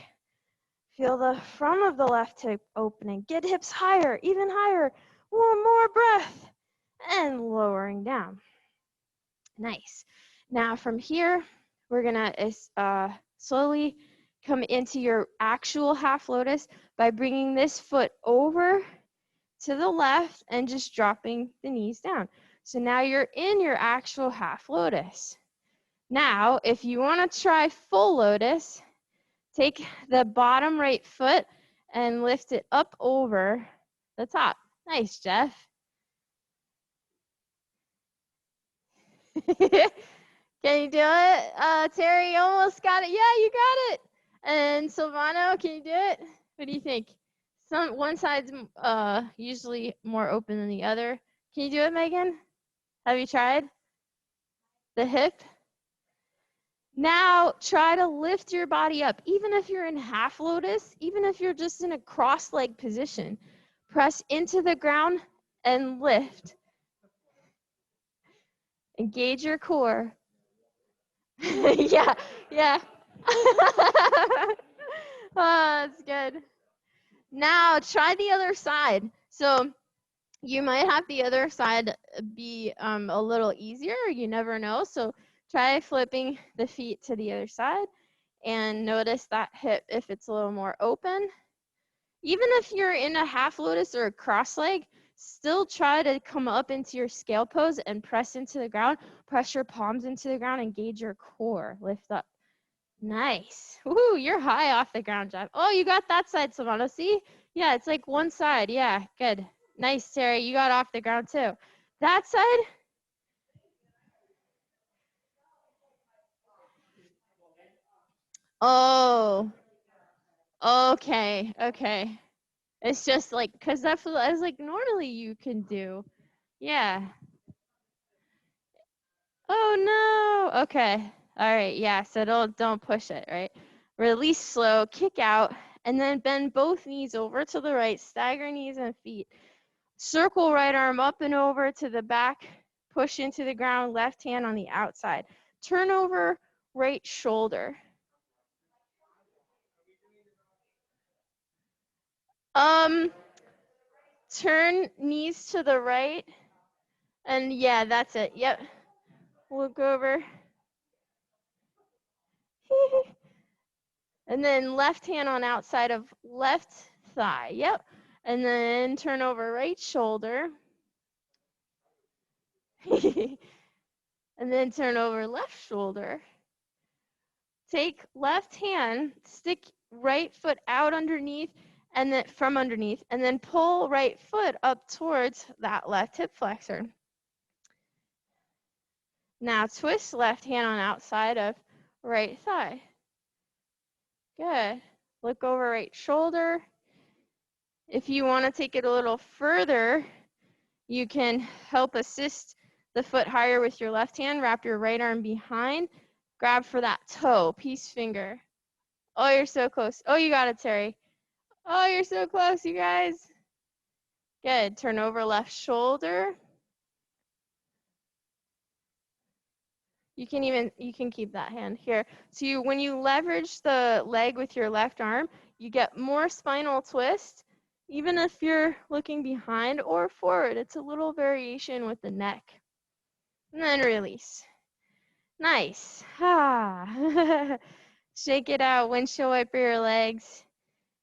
Feel the front of the left hip opening. Get hips higher, even higher. One more breath. And lowering down. Nice. Now from here, we're going to slowly come into your actual half lotus by bringing this foot over to the left and just dropping the knees down. So now you're in your actual half lotus. Now, if you want to try full lotus, take the bottom right foot and lift it up over the top. Nice, Jeff. Can you do it? Terry, you almost got it. Yeah, you got it. And Silvano, can you do it? What do you think? One side's usually more open than the other. Can you do it, Megan? Have you tried? The hip? Now try to lift your body up. Even if you're in half lotus, even if you're just in a cross leg position, press into the ground and lift. Engage your core. yeah. Oh, that's good. Now try the other side. So you might have the other side be a little easier. You never know. So try flipping the feet to the other side and notice that hip if it's a little more open. Even if you're in a half lotus or a cross leg, still try to come up into your scale pose and press into the ground. Press your palms into the ground, engage your core. Lift up. Nice. Woo, you're high off the ground, Jeff. Oh, you got that side, Savannah. See? Yeah, it's like one side. Yeah, good. Nice, Terry. You got off the ground too. That side? Oh. Okay. It's just like, because that's what I was like, normally you can do. Yeah. Oh no. Okay. All right. Yeah. So don't push it, right? Release slow, kick out, and then bend both knees over to the right, stagger knees and feet. Circle right arm up and over to the back, push into the ground, left hand on the outside. Turn over right shoulder. Turn knees to the right. And yeah, that's it. Yep. Look over. And then left hand on outside of left thigh. Yep. And then turn over right shoulder. And then turn over left shoulder. Take left hand, stick right foot out underneath and then from underneath, and then pull right foot up towards that left hip flexor. Now twist left hand on outside of right thigh. Good. Look over right shoulder. If you want to take it a little further, you can help assist the foot higher with your left hand. Wrap your right arm behind. Grab for that toe, peace finger. Oh, you're so close. Oh, you got it, Terry. Oh, you're so close, you guys. Good. Turn over left shoulder. You can keep that hand here. So when you leverage the leg with your left arm, you get more spinal twist, even if you're looking behind or forward. It's a little variation with the neck. And then release. Nice. Ah. Shake it out. Windshield wiper your legs.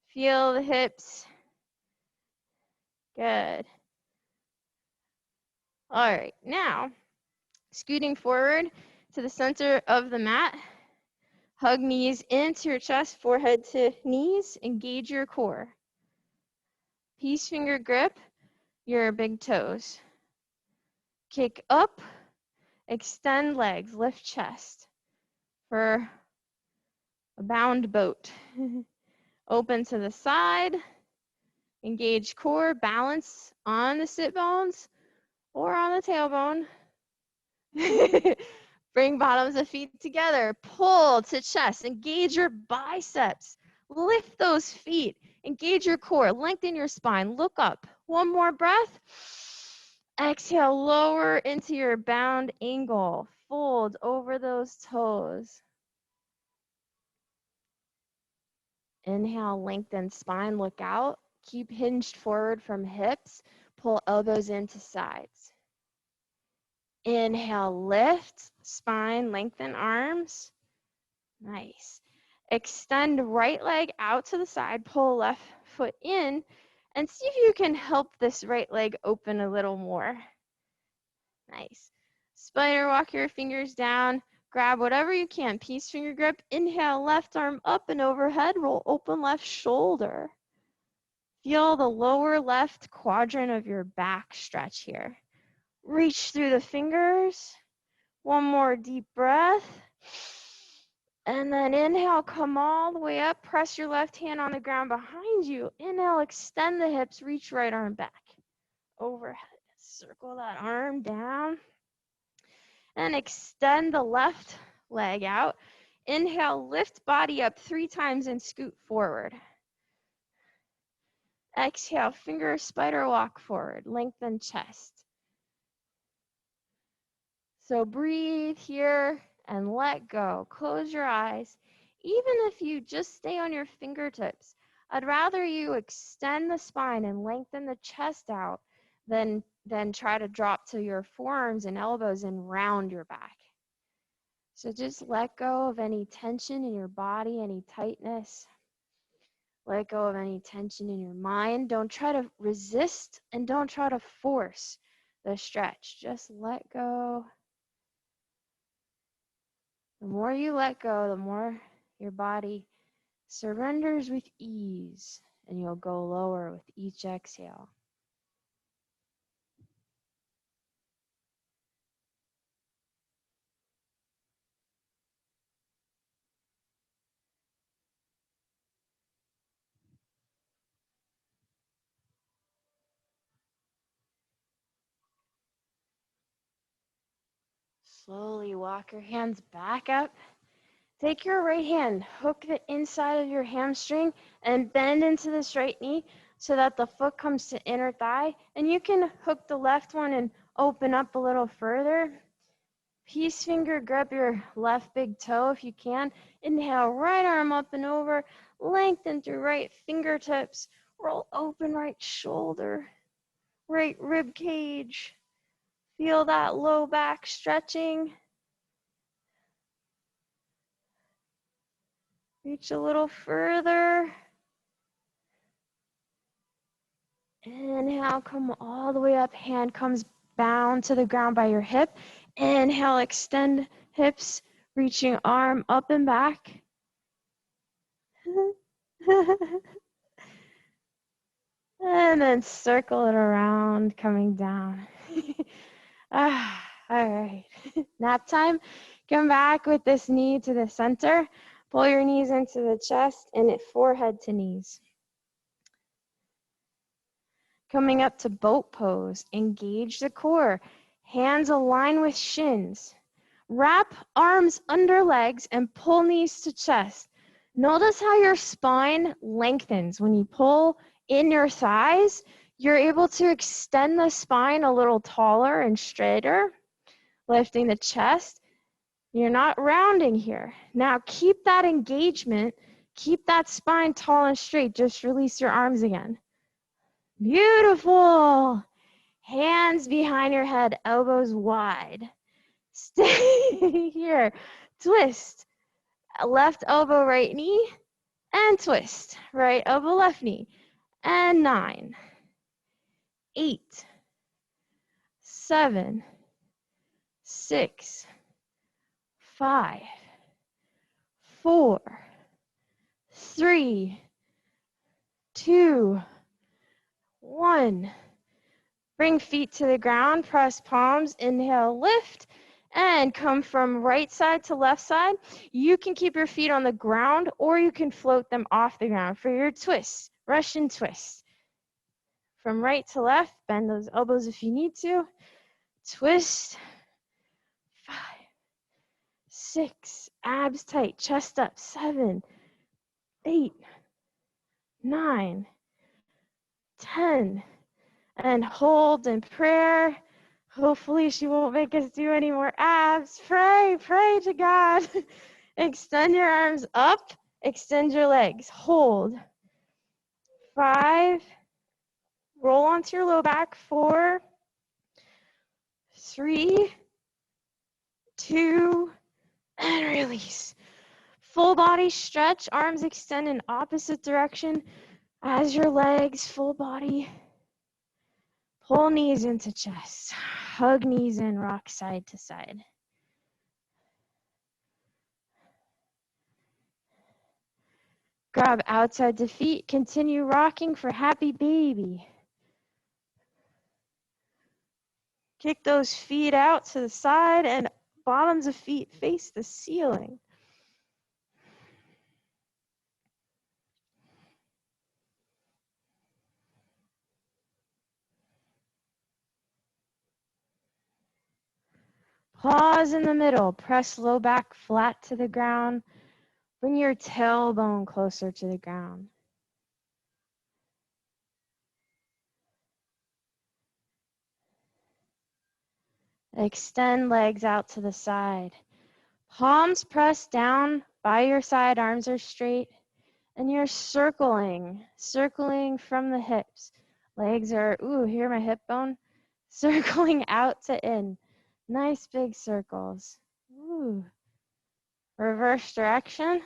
Feel the hips. Good. All right. Now, scooting forward to the center of the mat. Hug knees into your chest, forehead to knees. Engage your core. Peace finger grip your big toes. Kick up. Extend legs. Lift chest for a bound boat. Open to the side. Engage core. Balance on the sit bones or on the tailbone. Bring bottoms of feet together. Pull to chest. Engage your biceps. Lift those feet. Engage your core. Lengthen your spine. Look up. One more breath. Exhale, lower into your bound angle. Fold over those toes. Inhale, lengthen spine. Look out. Keep hinged forward from hips. Pull elbows into sides. Inhale, lift, spine, lengthen arms. Nice. Extend right leg out to the side, pull left foot in, and see if you can help this right leg open a little more. Nice. Spider walk your fingers down, grab whatever you can. Peace finger grip, inhale, left arm up and overhead, roll open left shoulder. Feel the lower left quadrant of your back stretch here. Reach through the fingers. One more deep breath. And then inhale, come all the way up. Press your left hand on the ground behind you. Inhale, extend the hips, reach right arm back. Overhead. Circle that arm down. And extend the left leg out. Inhale, lift body up 3 times and scoot forward. Exhale, finger spider walk forward. Lengthen chest. So breathe here and let go. Close your eyes. Even if you just stay on your fingertips, I'd rather you extend the spine and lengthen the chest out than try to drop to your forearms and elbows and round your back. So just let go of any tension in your body, any tightness. Let go of any tension in your mind. Don't try to resist and don't try to force the stretch. Just let go. The more you let go, the more your body surrenders with ease, and you'll go lower with each exhale. Slowly walk your hands back up. Take your right hand, hook the inside of your hamstring, and bend into this right knee so that the foot comes to inner thigh. And you can hook the left one and open up a little further. Peace finger, grab your left big toe if you can. Inhale, right arm up and over. Lengthen through right fingertips. Roll open right shoulder, right rib cage. Feel that low back stretching. Reach a little further. Inhale, come all the way up. Hand comes bound to the ground by your hip. Inhale, extend hips, reaching arm up and back. And then circle it around, coming down. All right. Nap time. Come back with this knee to the center. Pull your knees into the chest and it forehead to knees. Coming up to boat pose. Engage the core. Hands align with shins. Wrap arms under legs and pull knees to chest. Notice how your spine lengthens. When you pull in your thighs, you're able to extend the spine a little taller and straighter, lifting the chest. You're not rounding here. Now keep that engagement. Keep that spine tall and straight. Just release your arms again. Beautiful. Hands behind your head, elbows wide. Stay here. Twist. Left elbow, right knee, and twist. Right elbow, left knee. And 9, 8, 7, 6, 5, 4, 3, 2, 1. Bring feet to the ground, press palms, inhale, lift, and come from right side to left side. You can keep your feet on the ground or you can float them off the ground for your twist, Russian twist. From right to left, bend those elbows if you need to. Twist. 5, 6, abs tight, chest up. 7, 8, 9, 10. And hold in prayer. Hopefully she won't make us do any more abs. Pray to God. Extend your arms up, extend your legs. Hold. 5, roll onto your low back. 4, 3, 2, and release. Full body stretch, arms extend in opposite direction as your legs, full body. Pull knees into chest. Hug knees in, rock side to side. Grab outside to feet. Continue rocking for happy baby. Kick those feet out to the side and bottoms of feet face the ceiling. Pause in the middle. Press low back flat to the ground. Bring your tailbone closer to the ground. Extend legs out to the side. Palms pressed down by your side, arms are straight, and you're circling from the hips. Legs are, hear my hip bone? Circling out to in. Nice big circles. Reverse direction.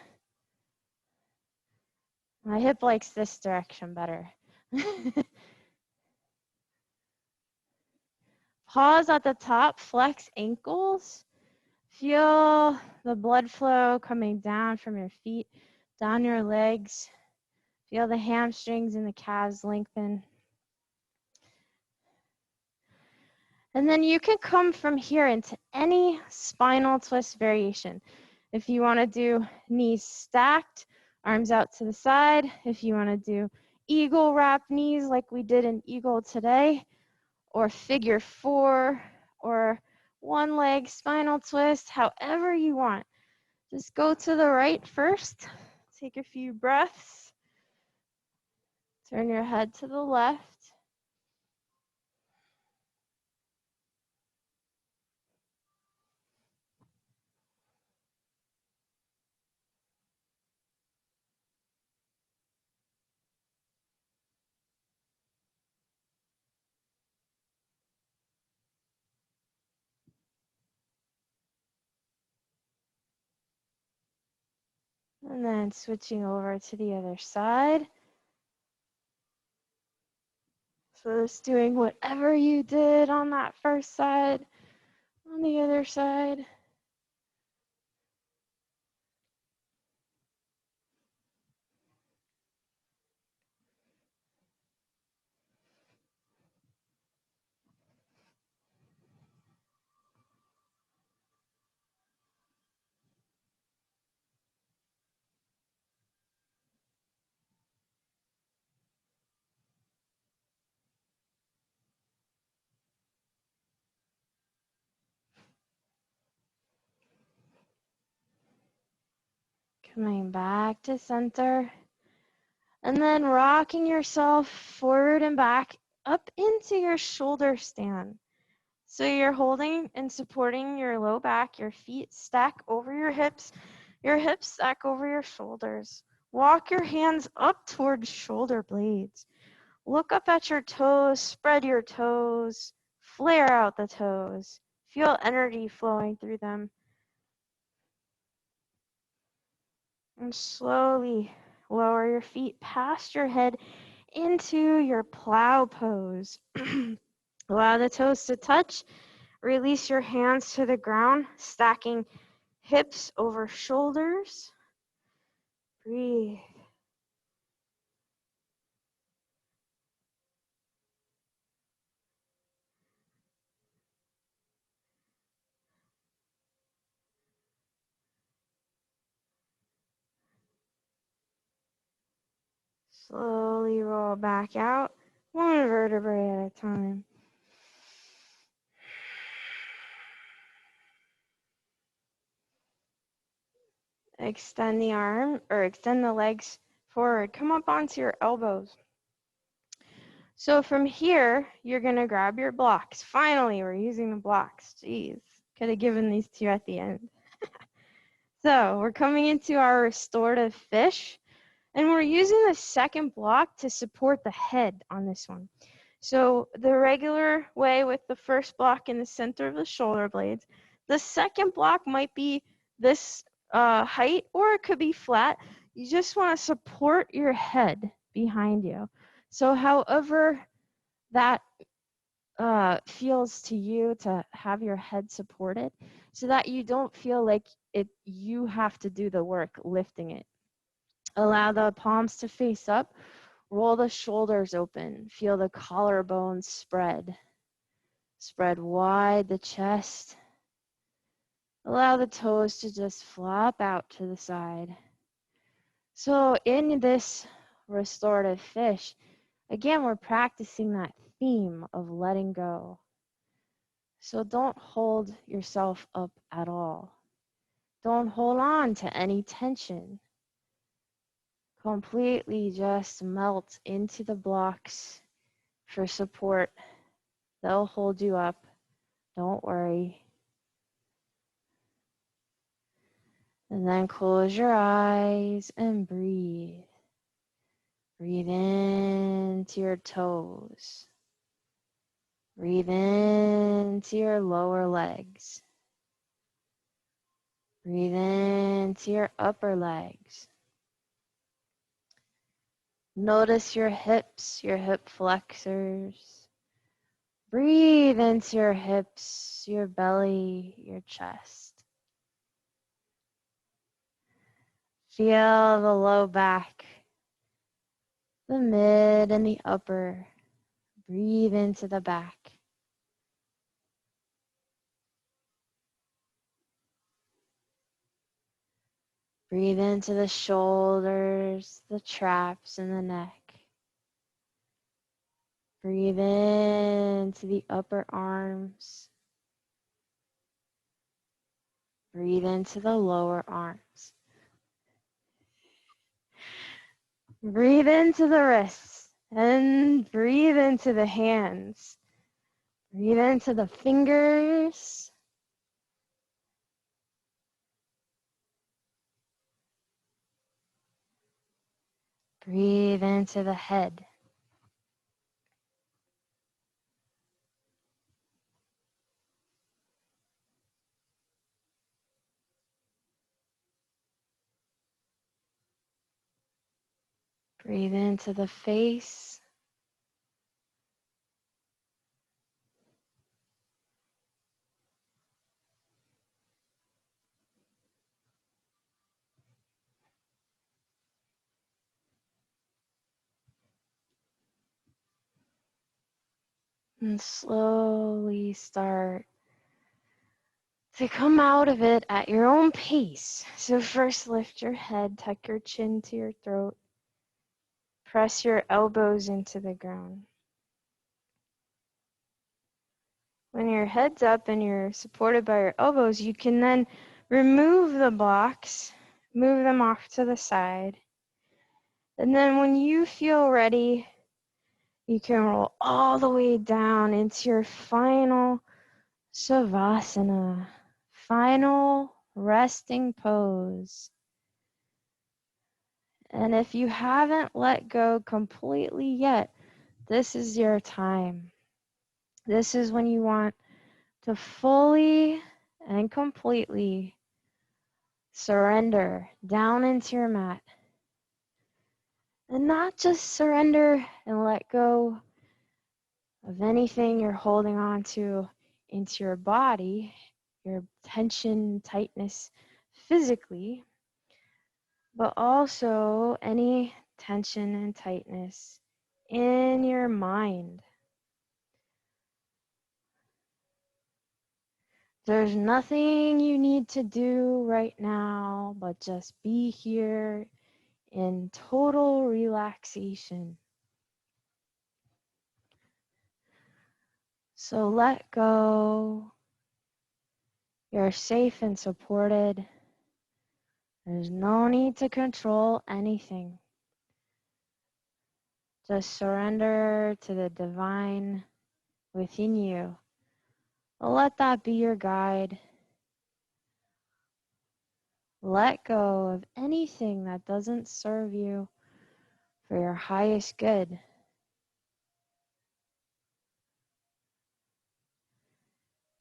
My hip likes this direction better. Pause at the top, flex ankles. Feel the blood flow coming down from your feet, down your legs. Feel the hamstrings and the calves lengthen. And then you can come from here into any spinal twist variation. If you want to do knees stacked, arms out to the side. If you want to do eagle wrap knees like we did in eagle today, or figure 4, or one leg spinal twist, however you want. Just go to the right first. Take a few breaths. Turn your head to the left. And then switching over to the other side. So just doing whatever you did on that first side, on the other side. Coming back to center. And then rocking yourself forward and back up into your shoulder stand. So you're holding and supporting your low back, your feet stack over your hips stack over your shoulders. Walk your hands up towards shoulder blades. Look up at your toes, spread your toes, flare out the toes. Feel energy flowing through them. And slowly lower your feet past your head into your plow pose. Allow the toes to touch. Release your hands to the ground, stacking hips over shoulders. Breathe. Slowly roll back out, one vertebrae at a time. Extend the arm or extend the legs forward. Come up onto your elbows. So from here, you're going to grab your blocks. Finally, we're using the blocks. Jeez, could have given these to you at the end. So we're coming into our restorative fish, and we're using the second block to support the head on this one. So the regular way with the first block in the center of the shoulder blades, the second block might be this height, or it could be flat. You just want to support your head behind you. So however that feels to you to have your head supported, so that you don't feel like you have to do the work lifting it. Allow the palms to face up. Roll the shoulders open. Feel the collarbones spread. Spread wide the chest. Allow the toes to just flop out to the side. So in this restorative fish, again, we're practicing that theme of letting go. So don't hold yourself up at all. Don't hold on to any tension. Completely just melt into the blocks for support. They'll hold you up. Don't worry. And then close your eyes and breathe. Breathe into your toes. Breathe into your lower legs. Breathe into your upper legs. Notice your hips, your hip flexors. Breathe into your hips, your belly, your chest. Feel the low back, the mid and the upper. Breathe into the back. Breathe into the shoulders, the traps, and the neck. Breathe into the upper arms. Breathe into the lower arms. Breathe into the wrists and breathe into the hands. Breathe into the fingers. Breathe into the head. Breathe into the face. And slowly start to come out of it at your own pace. So first lift your head, tuck your chin to your throat, press your elbows into the ground. When your head's up and you're supported by your elbows, you can then remove the blocks, move them off to the side. And then when you feel ready, you can roll all the way down into your final Savasana, final resting pose. And if you haven't let go completely yet, this is your time. This is when you want to fully and completely surrender down into your mat. And not just surrender and let go of anything you're holding on to into your body, your tension, tightness physically, but also any tension and tightness in your mind. There's nothing you need to do right now but just be here in total relaxation. So let go. You're safe and supported. There's no need to control anything. Just surrender to the divine within you. Let that be your guide. Let go of anything that doesn't serve you for your highest good.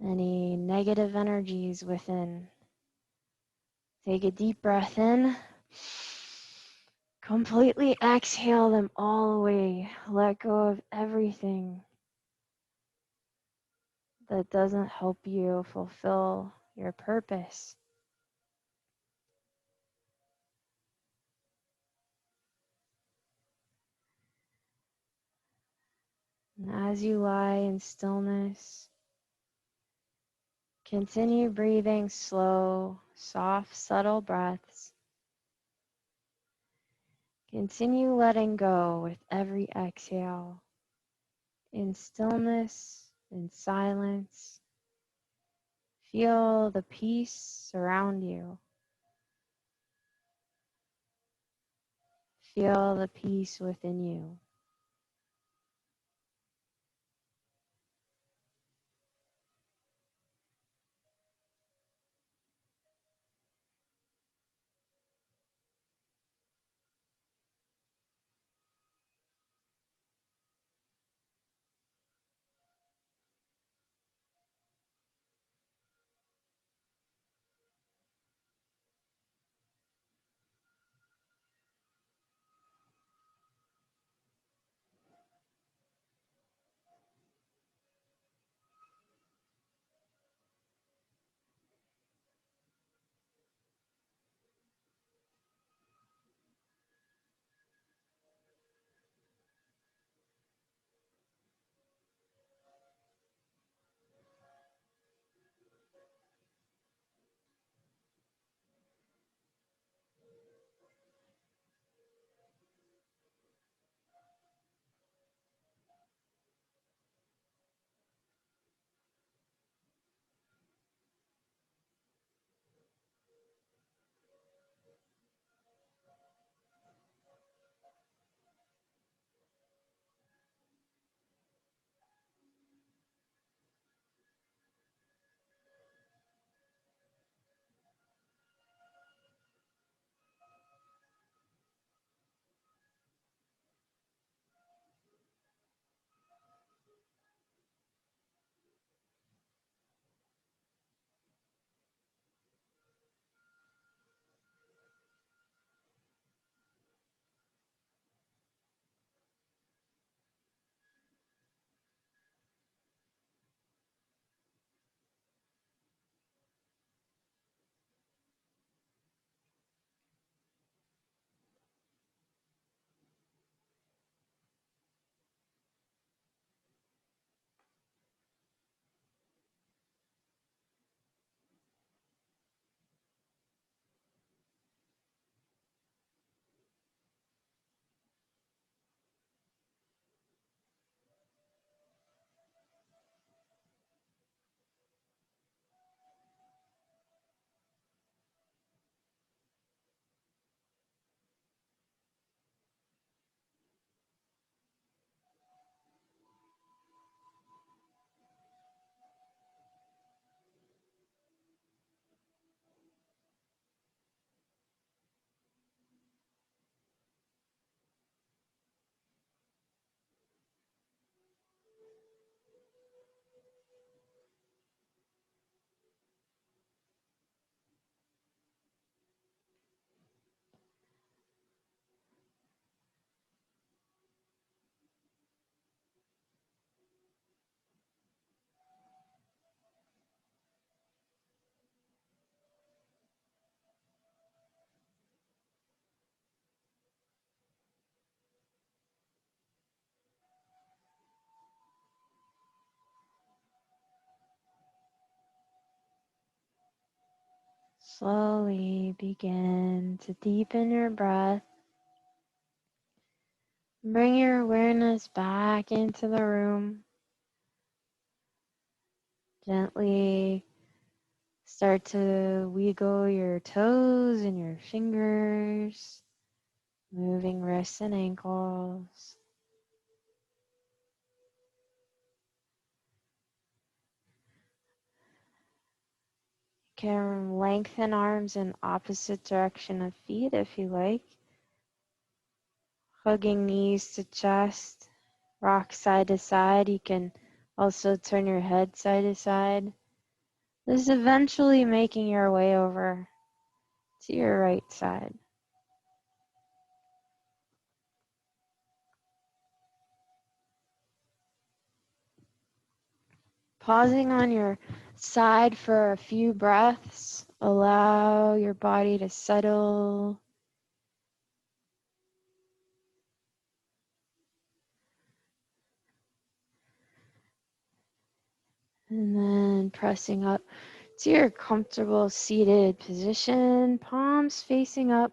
Any negative energies within. Take a deep breath in. Completely exhale them all away. Let go of everything that doesn't help you fulfill your purpose. And as you lie in stillness, continue breathing slow, soft, subtle breaths. Continue letting go with every exhale. In stillness, in silence, feel the peace surround you. Feel the peace within you. Slowly begin to deepen your breath. Bring your awareness back into the room. Gently start to wiggle your toes and your fingers, moving wrists and ankles. You can lengthen arms in opposite direction of feet if you like. Hugging knees to chest, rock side to side. You can also turn your head side to side. This is eventually making your way over to your right side. Pausing on your side for a few breaths, allow your body to settle. And then pressing up to your comfortable seated position, palms facing up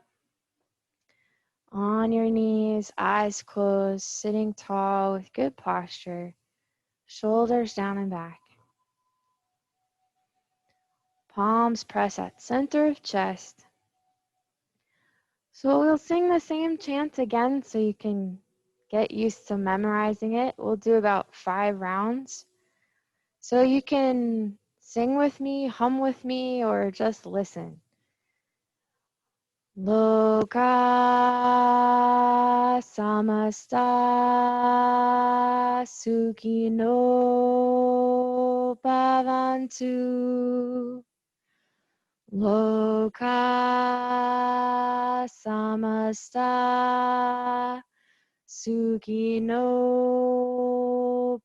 on your knees, eyes closed, sitting tall with good posture, shoulders down and back. Palms press at center of chest. So we'll sing the same chant again so you can get used to memorizing it. We'll do about 5 rounds. So you can sing with me, hum with me, or just listen. Loka samasta sukhino bhavantu. Loka samasta sukhino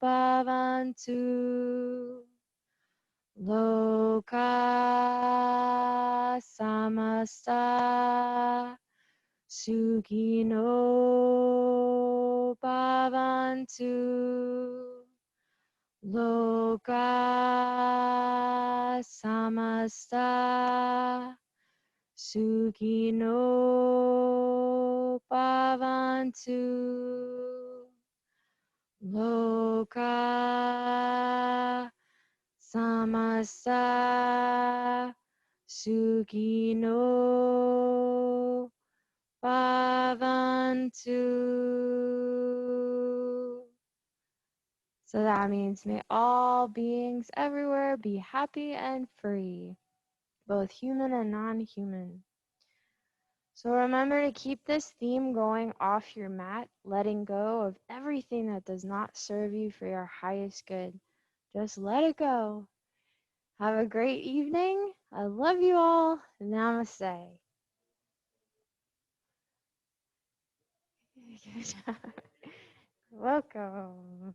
bhavantu. Loka samasta sukhino bhavantu. Loka samasta sukhino bhavantu. Loka samasta sukhino bhavantu. So that means may all beings everywhere be happy and free, both human and non-human. So remember to keep this theme going off your mat, letting go of everything that does not serve you for your highest good. Just let it go. Have a great evening. I love you all. Namaste. Good job. Welcome.